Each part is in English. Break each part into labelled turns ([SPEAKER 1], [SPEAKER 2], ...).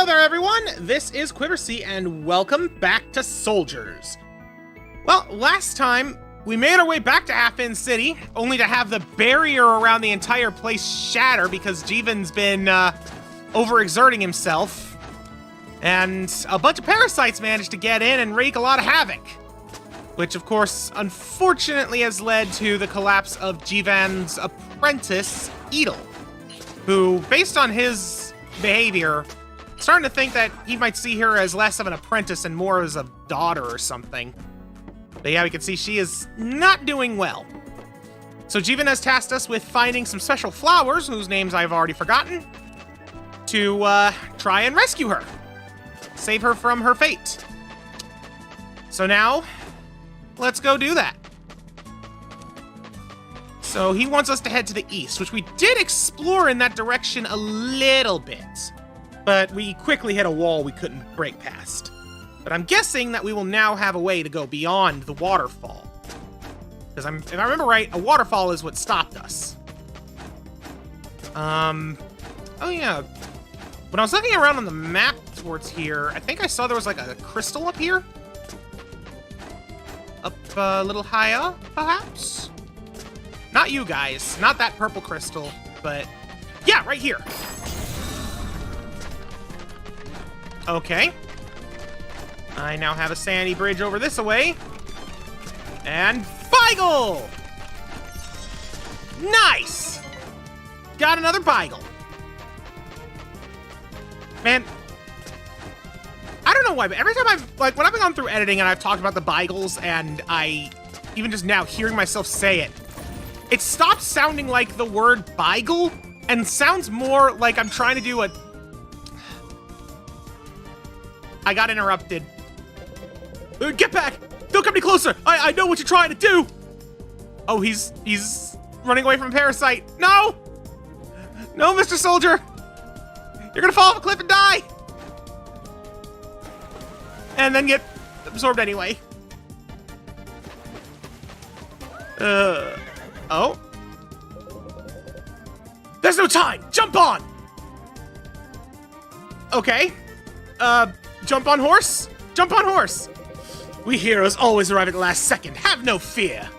[SPEAKER 1] Hello there, everyone! This is Quiversee, and welcome back to Souldiers. Well, last time, we made our way back to Half-In City, only to have the barrier around the entire place shatter because Jeevan's been, overexerting himself. And a bunch of Parasites managed to get in and wreak a lot of havoc. Which, of course, unfortunately has led to the collapse of Jeevan's apprentice, Edel, who, based on his behavior, starting to think that he might see her as less of an apprentice and more as a daughter or something. But yeah, we can see she is not doing well. So Jeevan has tasked us with finding some special flowers, whose names I've already forgotten, to try and rescue her. Save her from her fate. So now, let's go do that. So he wants us to head to the east, which we did explore in that direction a little bit. But we quickly hit a wall we couldn't break past. But I'm guessing that we will now have a way to go beyond the waterfall. Because if I remember right, a waterfall is what stopped us. Oh yeah. When I was looking around on the map towards here, I think I saw there was like a crystal up here. Up a little higher, perhaps? Not you guys, not that purple crystal, but yeah, right here. Okay. I now have a sandy bridge over this away. And Beagle! Nice! Got another Beagle. Man, I don't know why, but every time when I've gone through editing and I've talked about the Beagles and even just now hearing myself say it, it stops sounding like the word Beagle and sounds more like I'm trying to do a... I got interrupted. Get back! Don't come any closer! I know what you're trying to do! Oh, he's running away from a parasite. No! No, Mr. Soldier! You're gonna fall off a cliff and die! And then get absorbed anyway. Oh? There's no time! Jump on! Okay. Jump on horse? Jump on horse! We heroes always arrive at the last second. Have no fear.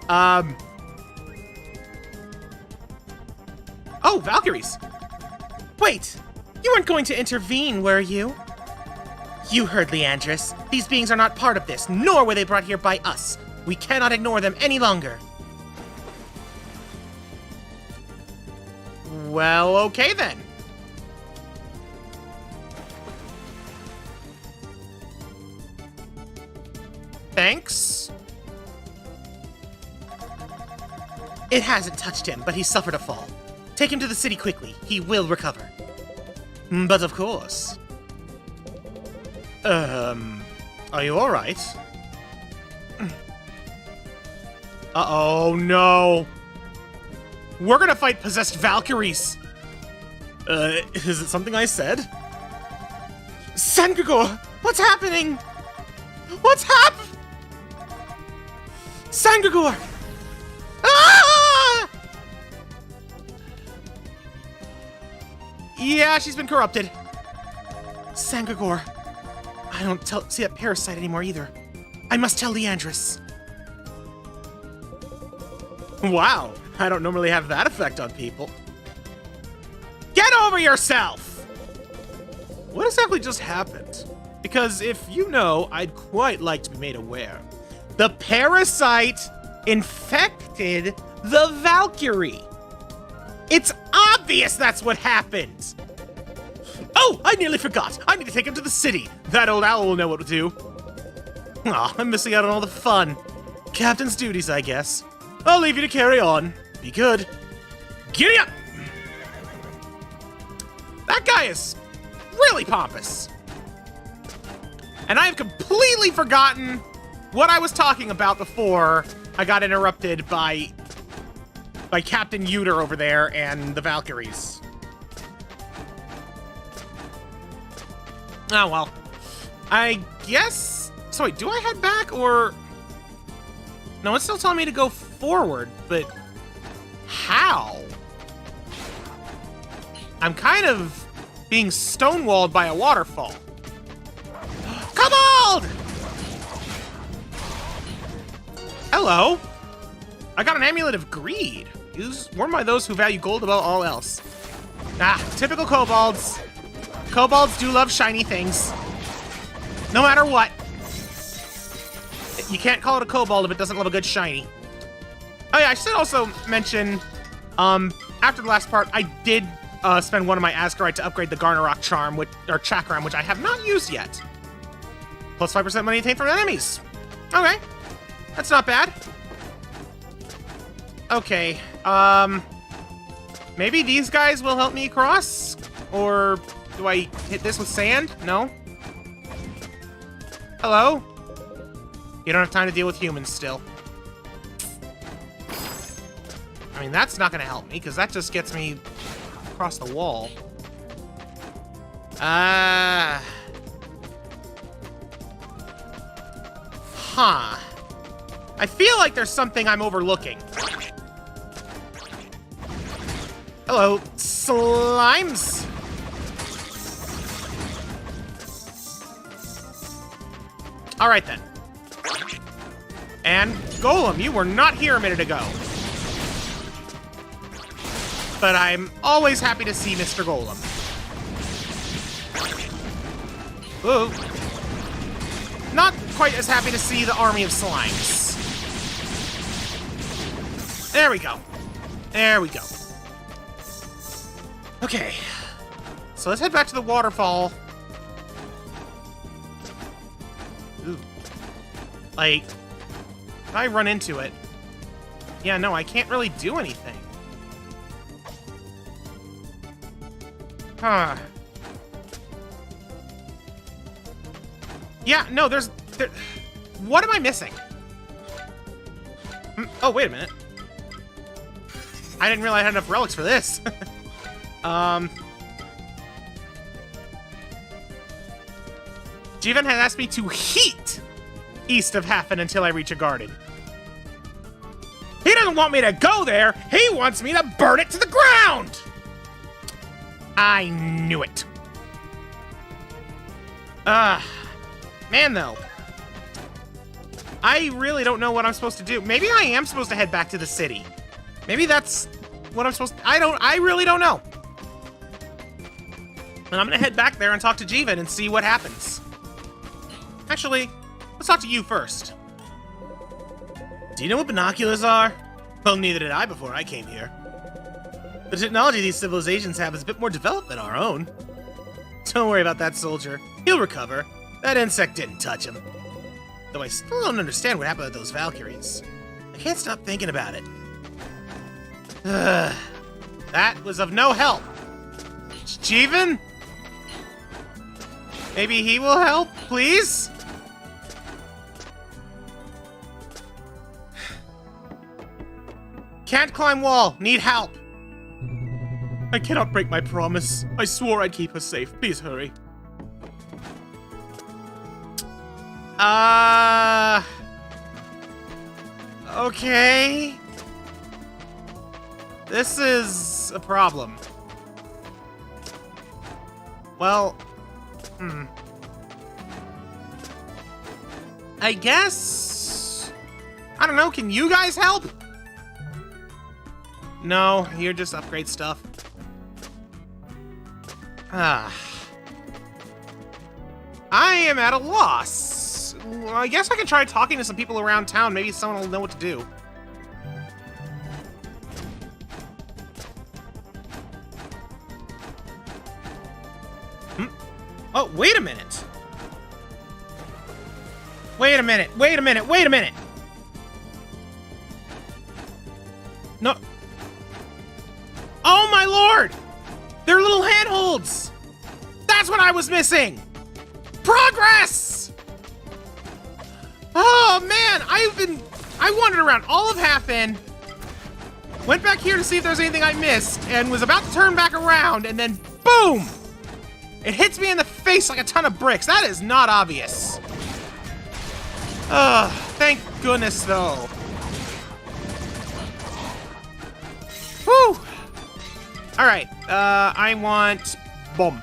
[SPEAKER 1] Oh, Valkyries. Wait, you weren't going to intervene, were you? You heard Leandris. These beings are not part of this, nor were they brought here by us. We cannot ignore them any longer. Well, okay then. Thanks. It hasn't touched him, but he suffered a fall. Take him to the city quickly. He will recover. But of course. Are you alright? Uh-oh, no. We're gonna fight possessed Valkyries. Is it something I said? Sangregor, what's happening? What's happening? Sangregor! Ah! Yeah, she's been corrupted. Sangregor. I don't see that parasite anymore either. I must tell Leandris. Wow, I don't normally have that effect on people. Get over yourself! What exactly just happened? Because if you know, I'd quite like to be made aware. The parasite infected the Valkyrie. It's obvious that's what happened. Oh, I nearly forgot. I need to take him to the city. That old owl will know what to do. Aw, I'm missing out on all the fun. Captain's duties, I guess. I'll leave you to carry on. Be good. Giddy up! That guy is really pompous. And I have completely forgotten what I was talking about before I got interrupted by Captain Uter over there and the Valkyries. Oh, well. I guess... So wait, do I head back or... No, it's still telling me to go forward, but... How? I'm kind of being stonewalled by a waterfall. Kobold! Hello. I got an amulet of greed. Worn by those who value gold above all else. Ah, typical kobolds. Kobolds do love shiny things. No matter what. You can't call it a kobold if it doesn't love a good shiny. Oh yeah, I should also mention, after the last part, I did spend one of my Asgarite to upgrade the Ragnarok charm, or chakram, which I have not used yet. Plus 5% money attained from enemies. Okay, that's not bad. Okay, maybe these guys will help me cross? Or do I hit this with sand? No? Hello? You don't have time to deal with humans still. I mean, that's not gonna help me, because that just gets me across the wall. Huh. I feel like there's something I'm overlooking. Hello, slimes. All right, then. And Golem, you were not here a minute ago. But I'm always happy to see Mr. Golem. Ooh. Not quite as happy to see the army of slimes. There we go. There we go. Okay. So let's head back to the waterfall. Ooh. Like, if I run into it... Yeah, no, I can't really do anything. Huh. Yeah, no, what am I missing? Oh, wait a minute. I didn't realize I had enough relics for this. Jivan has asked me to heat east of Hafen until I reach a garden. He doesn't want me to go there. He wants me to burn it to the ground. I knew it. Man, though. I really don't know what I'm supposed to do. Maybe I am supposed to head back to the city. Maybe that's what I'm supposed to... I really don't know. And I'm gonna head back there and talk to Jivan and see what happens. Actually, let's talk to you first. Do you know what binoculars are? Well, neither did I before I came here. The technology these civilizations have is a bit more developed than our own. Don't worry about that soldier. He'll recover. That insect didn't touch him. Though I still don't understand what happened to those Valkyries. I can't stop thinking about it. That was of no help. Jivan? Maybe he will help, please? Can't climb wall. Need help. I cannot break my promise. I swore I'd keep her safe. Please hurry. Okay. This is a problem. Well, I guess... I don't know, can you guys help? No, you're just upgrade stuff. I am at a loss. Well, I guess I can try talking to some people around town. Maybe someone will know what to do. Oh, wait a minute. Wait a minute. Wait a minute. Wait a minute. No. Oh, my lord. They're little handholds. That's what I was missing. Progress. Oh, man. I wandered around all of Hafen. Went back here to see if there was anything I missed and was about to turn back around and then boom. It hits me in the face like a ton of bricks. That is not obvious. Ugh, thank goodness, though. Whew. Alright, I want bomb.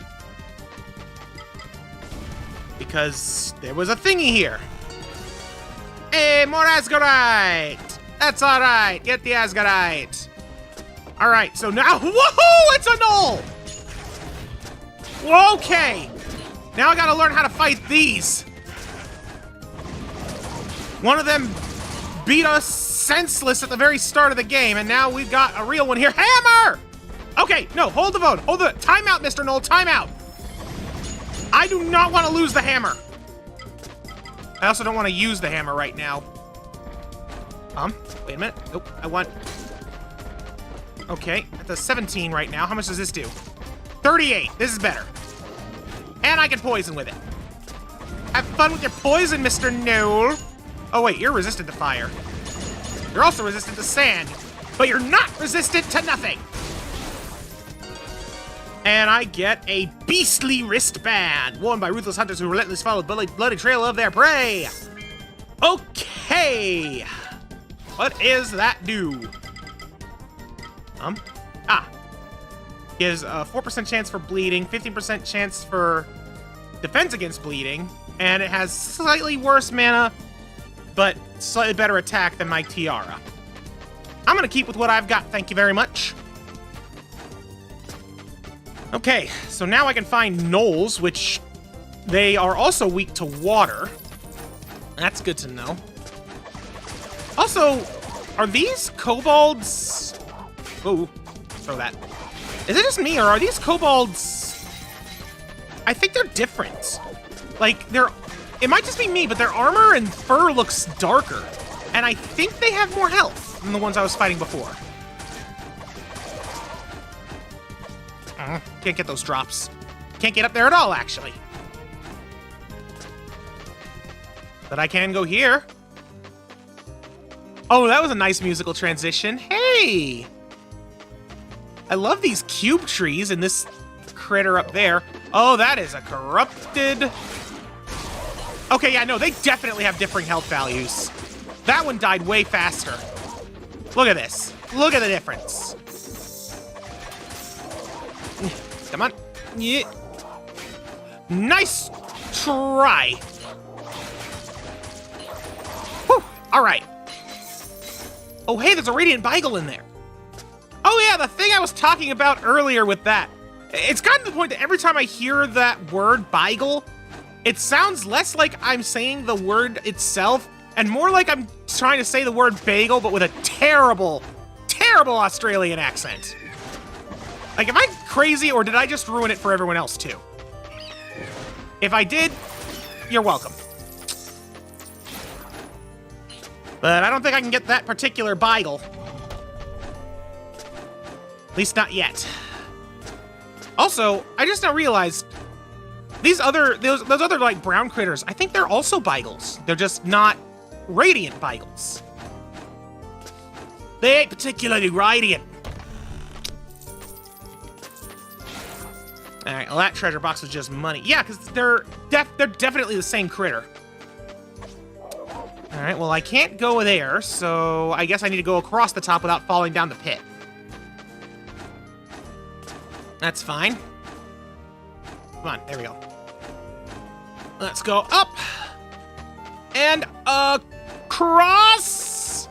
[SPEAKER 1] Because there was a thingy here. Hey, more Asgarite! That's alright, get the Asgarite. Alright, so now, woohoo, it's a null! Okay, now I gotta learn how to fight these. One of them beat us senseless at the very start of the game, and now we've got a real one here. Hammer! Okay, no, hold the phone. Hold the time out, Mr. Knoll, time out. I do not want to lose the hammer. I also don't want to use the hammer right now. Wait a minute. Nope, I want... Okay, at the 17 right now. How much does this do? 38. This is better. And I can poison with it. Have fun with your poison, Mr. Knoll. Oh, wait, you're resistant to fire. You're also resistant to sand. But you're not resistant to nothing. And I get a beastly wristband, worn by ruthless hunters who relentlessly follow the bloody trail of their prey. Okay. What is that do? Gives a 4% chance for bleeding, 15% chance for defense against bleeding, and it has slightly worse mana, but slightly better attack than my tiara. I'm gonna keep with what I've got, thank you very much. Okay, so now I can find gnolls, which they are also weak to water. That's good to know. Also, are these kobolds... Oh, throw that. Is it just me, or are these kobolds... I think they're different. Like, they're... It might just be me, but their armor and fur looks darker. And I think they have more health than the ones I was fighting before. Can't get those drops. Can't get up there at all, actually. But I can go here. Oh, that was a nice musical transition. Hey! I love these cube trees and this critter up there. Oh, that is a corrupted... Okay, yeah, no, they definitely have differing health values. That one died way faster. Look at this. Look at the difference. Come on. Yeah. Nice try. Whew. All right. Oh, hey, there's a Radiant Beagle in there. Oh, yeah, the thing I was talking about earlier with that. It's gotten to the point that every time I hear that word, Beagle, it sounds less like I'm saying the word itself and more like I'm trying to say the word bagel, but with a terrible, terrible Australian accent. Like, am I crazy, or did I just ruin it for everyone else, too? If I did, you're welcome. But I don't think I can get that particular beagle. At least not yet. Also, I just now realized those other, like, brown critters, I think they're also beagles. They're just not radiant beagles. They ain't particularly radiant. All right, well, that treasure box was just money. Yeah, because they're definitely the same critter. All right, well, I can't go there, so I guess I need to go across the top without falling down the pit. That's fine. Come on, there we go. Let's go up and across.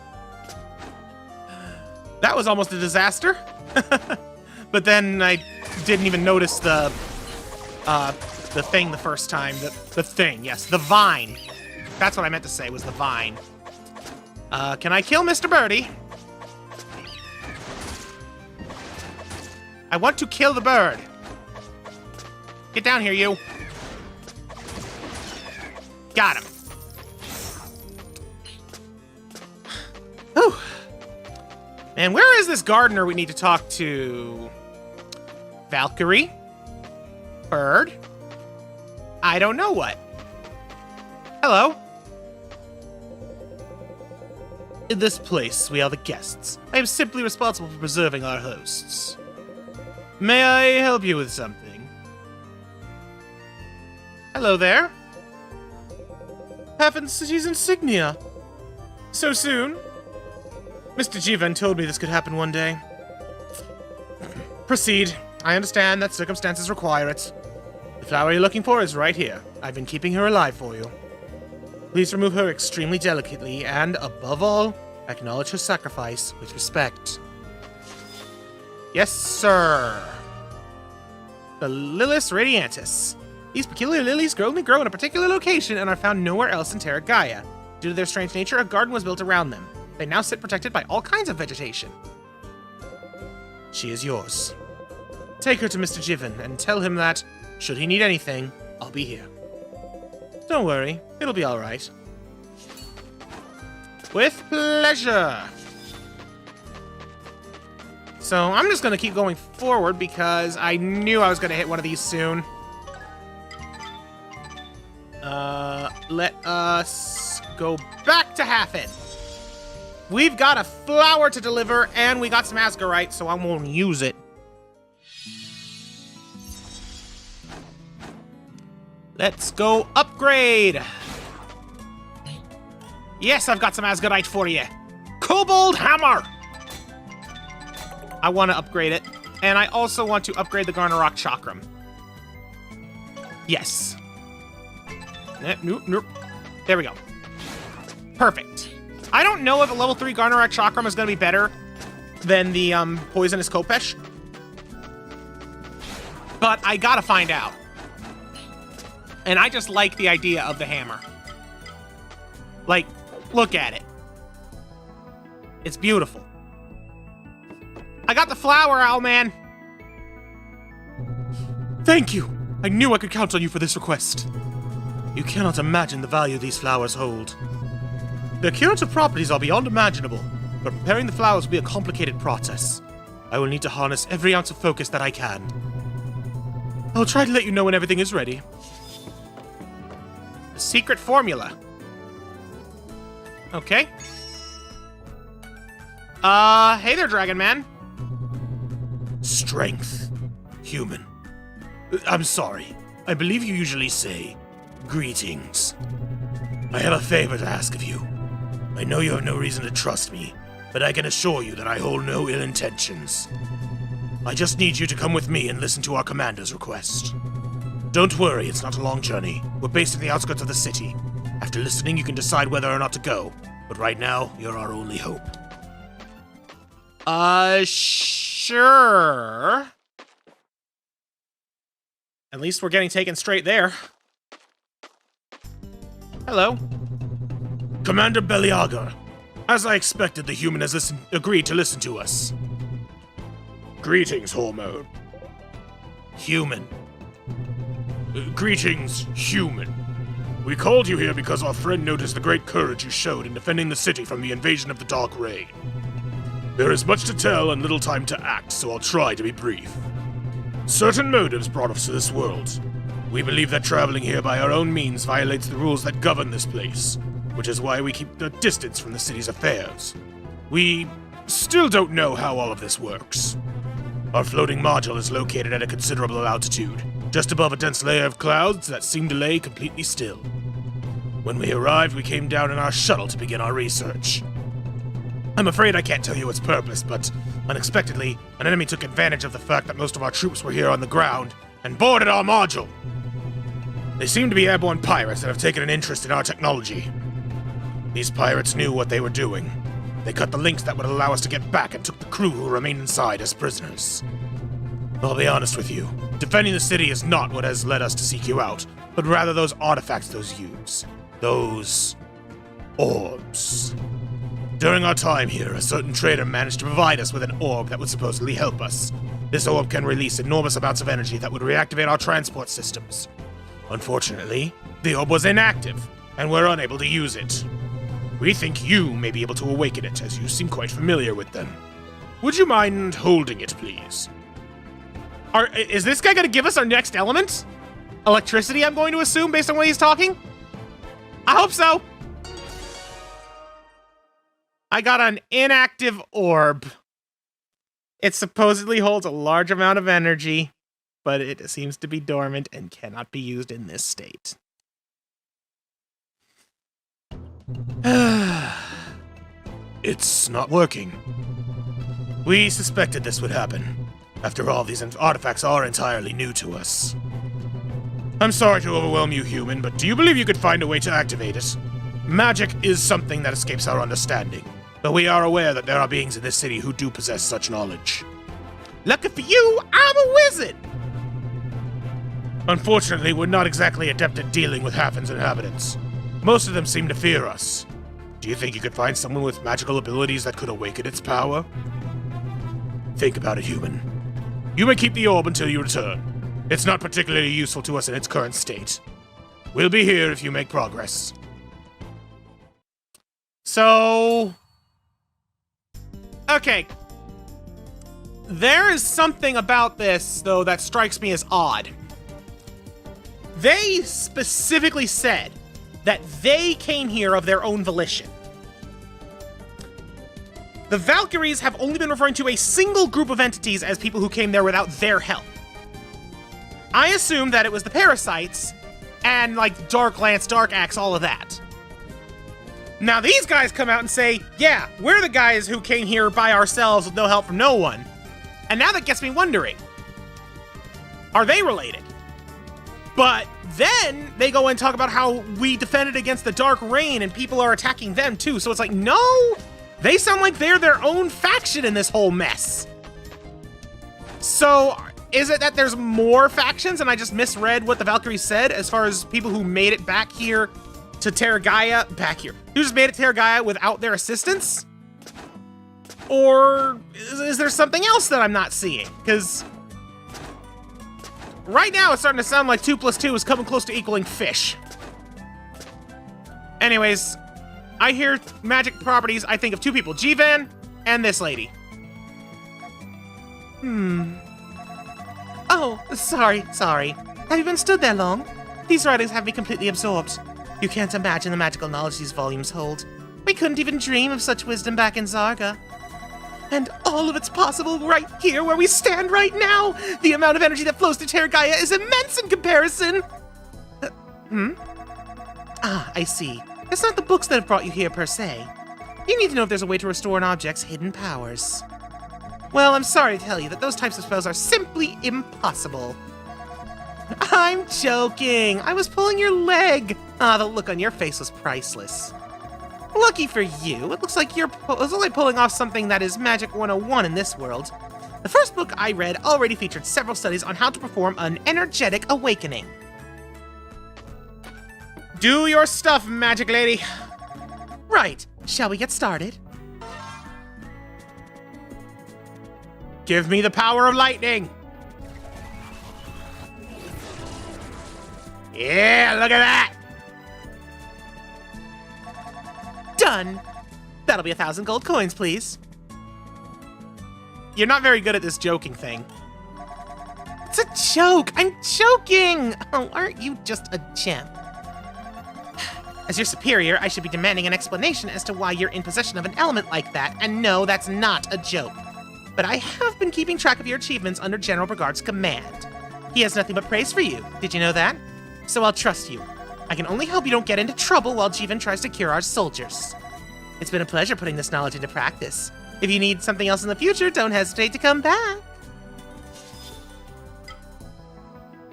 [SPEAKER 1] That was almost a disaster. But then I didn't even notice the thing the first time. The thing, yes, the vine. That's what I meant to say, was the vine. Can I kill Mr. Birdie? I want to kill the bird. Get down here, you. Got him. Whew. And where is this gardener we need to talk to? Valkyrie? Bird? I don't know what. Hello? In this place, we are the guests. I am simply responsible for preserving our hosts. May I help you with something? Hello there. Haven't City's insignia. So soon? Mr. Jivan told me this could happen one day. Proceed. I understand that circumstances require it. The flower you're looking for is right here. I've been keeping her alive for you. Please remove her extremely delicately, and, above all, acknowledge her sacrifice with respect. Yes, sir. The Lilius radiantis. These peculiar lilies only grow in a particular location and are found nowhere else in Terra Gaia. Due to their strange nature, a garden was built around them. They now sit protected by all kinds of vegetation. She is yours. Take her to Mr. Jiven and tell him that, should he need anything, I'll be here. Don't worry, it'll be alright. With pleasure! So I'm just gonna keep going forward because I knew I was gonna hit one of these soon. Let us go back to Hafen. We've got a flower to deliver, and we got some Asgarite, so I won't use it. Let's go upgrade. Yes, I've got some Asgarite for you. Kobold Hammer. I want to upgrade it, and I also want to upgrade the Ragnarok Chakram. Yes. Nope, nope. There we go. Perfect. I don't know if a level 3 Ragnarok Chakram is going to be better than the Poisonous Kopesh, but I gotta find out. And I just like the idea of the hammer. Like, look at it. It's beautiful. I got the flower, Owlman. Thank you. I knew I could count on you for this request. You cannot imagine the value these flowers hold. Their curative properties are beyond imaginable, but preparing the flowers will be a complicated process. I will need to harness every ounce of focus that I can. I'll try to let you know when everything is ready. The secret formula. Okay. Hey there, Dragon Man. Strength. Human. I'm sorry. I believe you usually say, greetings. I have a favor to ask of you. I know you have no reason to trust me, but I can assure you that I hold no ill intentions. I just need you to come with me and listen to our commander's request. Don't worry, it's not a long journey. We're based at the outskirts of the city. After listening, you can decide whether or not to go, but right now, you're our only hope. Sure. At least we're getting taken straight there. Hello. Commander Beliagar. As I expected, the human has agreed to listen to us. Greetings, Hormone. Human. Greetings, human. We called you here because our friend noticed the great courage you showed in defending the city from the invasion of the Dark Rain. There is much to tell and little time to act, so I'll try to be brief. Certain motives brought us to this world. We believe that traveling here by our own means violates the rules that govern this place, which is why we keep a distance from the city's affairs. We still don't know how all of this works. Our floating module is located at a considerable altitude, just above a dense layer of clouds that seem to lay completely still. When we arrived, we came down in our shuttle to begin our research. I'm afraid I can't tell you its purpose, but unexpectedly, an enemy took advantage of the fact that most of our troops were here on the ground and boarded our module. They seem to be airborne pirates that have taken an interest in our technology. These pirates knew what they were doing. They cut the links that would allow us to get back and took the crew who remained inside as prisoners. I'll be honest with you, defending the city is not what has led us to seek you out, but rather those artifacts those use. Those orbs. During our time here, a certain trader managed to provide us with an orb that would supposedly help us. This orb can release enormous amounts of energy that would reactivate our transport systems. Unfortunately, the orb was inactive, and we're unable to use it. We think you may be able to awaken it, as you seem quite familiar with them. Would you mind holding it, please? Is this guy gonna give us our next element? Electricity, I'm going to assume, based on what he's talking? I hope so! I got an inactive orb. It supposedly holds a large amount of energy, but it seems to be dormant and cannot be used in this state. It's not working. We suspected this would happen. After all, these artifacts are entirely new to us. I'm sorry to overwhelm you, human, but do you believe you could find a way to activate it? Magic is something that escapes our understanding, but we are aware that there are beings in this city who do possess such knowledge. Lucky for you, I'm a wizard! Unfortunately, we're not exactly adept at dealing with Hafen's inhabitants. Most of them seem to fear us. Do you think you could find someone with magical abilities that could awaken its power? Think about it, human. You may keep the orb until you return. It's not particularly useful to us in its current state. We'll be here if you make progress. So... okay. There is something about this, though, that strikes me as odd. They specifically said that they came here of their own volition. The Valkyries have only been referring to a single group of entities as people who came there without their help. I assumed that it was the Parasites and, like, Dark Lance, Dark Axe, all of that. Now these guys come out and say, yeah, we're the guys who came here by ourselves with no help from no one. And now that gets me wondering, are they related? But then they go and talk about how we defended against the Dark Rain and people are attacking them too. So it's like, no, they sound like they're their own faction in this whole mess. So is it that there's more factions and I just misread what the Valkyries said as far as people who made it back here to Terragaia, who just made it to Terragaia without their assistance? Or is there something else that I'm not seeing? Because right now it's starting to sound like 2 + 2 is coming close to equaling fish. Anyways, I hear magic properties, I think of two people, Jivan and this lady. Oh, sorry. Have you been stood there long? These writings have me completely absorbed. You can't imagine the magical knowledge these volumes hold. We couldn't even dream of such wisdom back in Zarga. And all of it's possible right here where we stand right now. The amount of energy that flows through Terragaia is immense in comparison. Ah, I see. It's not the books that have brought you here per se. You need to know if there's a way to restore an object's hidden powers. Well, I'm sorry to tell you that those types of spells are simply impossible. I'm joking. I was pulling your leg. Ah, the look on your face was priceless. Lucky for you, it looks like you're pulling off something that is Magic 101 in this world. The first book I read already featured several studies on how to perform an energetic awakening. Do your stuff, Magic Lady. Right, shall we get started? Give me the power of lightning. Yeah, look at that. Done. That'll be 1,000 gold coins, please. You're not very good at this joking thing. It's a joke. I'm joking. Oh, aren't you just a gem? As your superior, I should be demanding an explanation as to why you're in possession of an element like that, and no, that's not a joke. But I have been keeping track of your achievements under General Brigard's command. He has nothing but praise for you. Did you know that? So I'll trust you. I can only hope you don't get into trouble while Jivan tries to cure our soldiers. It's been a pleasure putting this knowledge into practice. If you need something else in the future, don't hesitate to come back.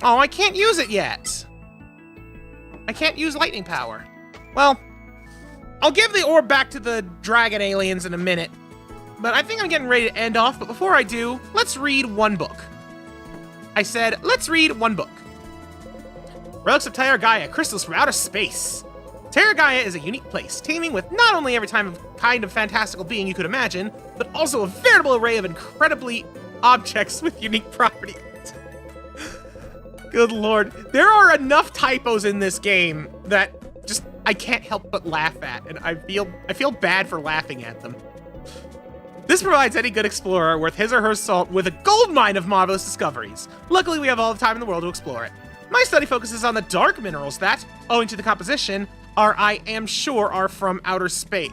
[SPEAKER 1] Oh, I can't use it yet. I can't use lightning power. Well, I'll give the orb back to the dragon aliens in a minute. But I think I'm getting ready to end off, but before I do, let's read one book. I said, let's read one book. Relics of Terragaia, crystals from outer space. Terragaia is a unique place, teeming with not only every kind of fantastical being you could imagine, but also a veritable array of incredibly objects with unique properties. Good lord. There are enough typos in this game that just I can't help but laugh at, and I feel bad for laughing at them. This provides any good explorer worth his or her salt with a goldmine of marvelous discoveries. Luckily, we have all the time in the world to explore it. My study focuses on the dark minerals that, owing to the composition, I am sure are from outer space.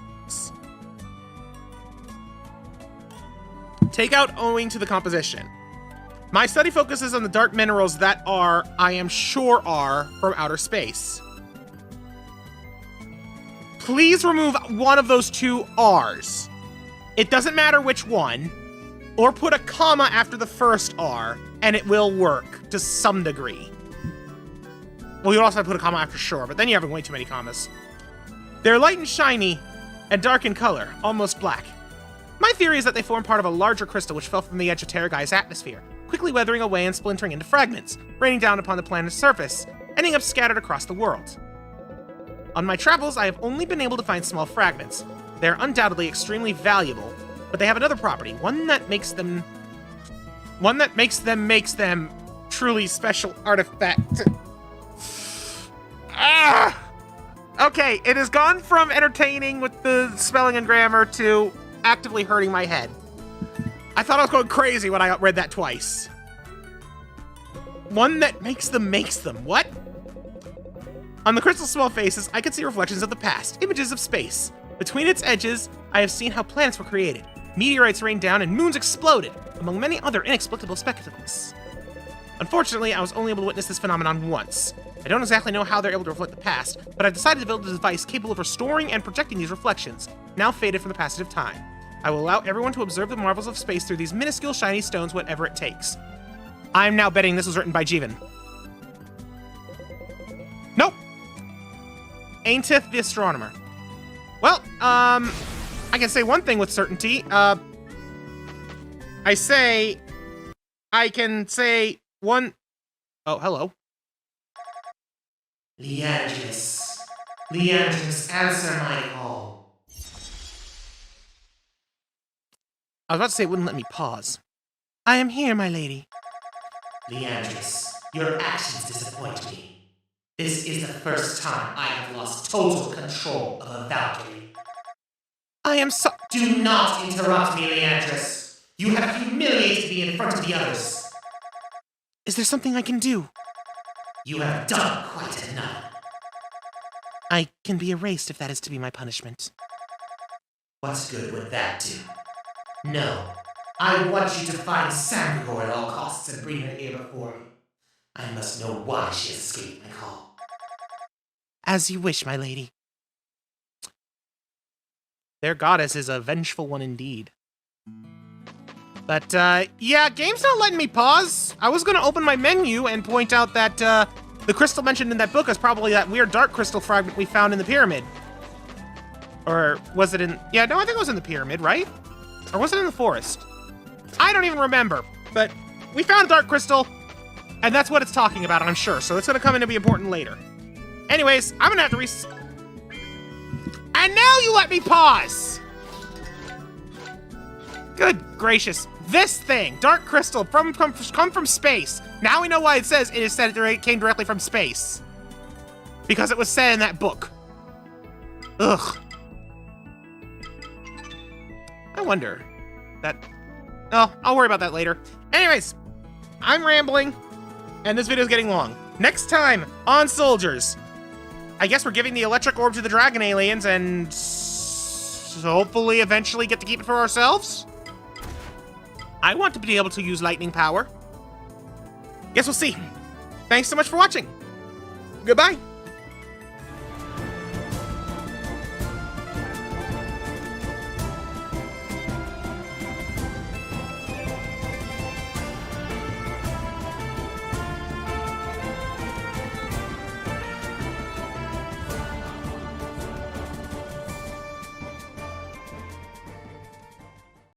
[SPEAKER 1] Take out owing to the composition. My study focuses on the dark minerals that I am sure are from outer space. Please remove one of those two R's. It doesn't matter which one. Or put a comma after the first R, and it will work to some degree. Well, you also have to put a comma after sure, but then you're having way too many commas. They're light and shiny, and dark in color, almost black. My theory is that they form part of a larger crystal which fell from the edge of Terragai's atmosphere, quickly weathering away and splintering into fragments, raining down upon the planet's surface, ending up scattered across the world. On my travels, I have only been able to find small fragments. They are undoubtedly extremely valuable, but they have another property, one that makes them truly special artifact. Okay, it has gone from entertaining with the spelling and grammar to actively hurting my head. I thought I was going crazy when I read that twice. One that makes them. What? On the crystal's small faces, I can see reflections of the past, images of space. Between its edges, I have seen how planets were created. Meteorites rained down and moons exploded, among many other inexplicable spectacles. Unfortunately, I was only able to witness this phenomenon once. I don't exactly know how they're able to reflect the past, but I've decided to build a device capable of restoring and projecting these reflections, now faded from the passage of time. I will allow everyone to observe the marvels of space through these minuscule shiny stones, whatever it takes. I'm now betting this was written by Jeevan. Nope. Ain'tith the astronomer. Well, I can say one thing with certainty. I can say one... Oh, hello.
[SPEAKER 2] Leandris, answer my call.
[SPEAKER 1] I was about to say it wouldn't let me pause. I am here, my lady.
[SPEAKER 2] Leandris, your actions disappoint me. This is the first time I have lost total control of a Valkyrie.
[SPEAKER 1] I am so...
[SPEAKER 2] Do not interrupt me, Leandris. You have humiliated me in front of the others.
[SPEAKER 1] Is there something I can do?
[SPEAKER 2] You have done quite enough.
[SPEAKER 1] I can be erased if that is to be my punishment.
[SPEAKER 2] What good would that do? No. I want you to find Sangor at all costs and bring her here before me. I must know why she has escaped my call.
[SPEAKER 1] As you wish, my lady. Their goddess is a vengeful one indeed. But, yeah, game's not letting me pause. I was gonna open my menu and point out that, the crystal mentioned in that book is probably that weird dark crystal fragment we found in the pyramid. Or was it in... Yeah, no, I think it was in the pyramid, right? Or was it in the forest? I don't even remember. But we found a dark crystal, and that's what it's talking about, I'm sure. So it's gonna come in to be important later. Anyways, I'm gonna have to And now you let me pause! Good gracious. This thing, dark crystal, come from space. Now we know why it says it came directly from space. Because it was said in that book. Ugh. I wonder. Oh, I'll worry about that later. Anyways, I'm rambling, and this video's getting long. Next time on Souldiers, I guess we're giving the electric orb to the dragon aliens and hopefully eventually get to keep it for ourselves. I want to be able to use lightning power. Guess we'll see. Thanks so much for watching. Goodbye.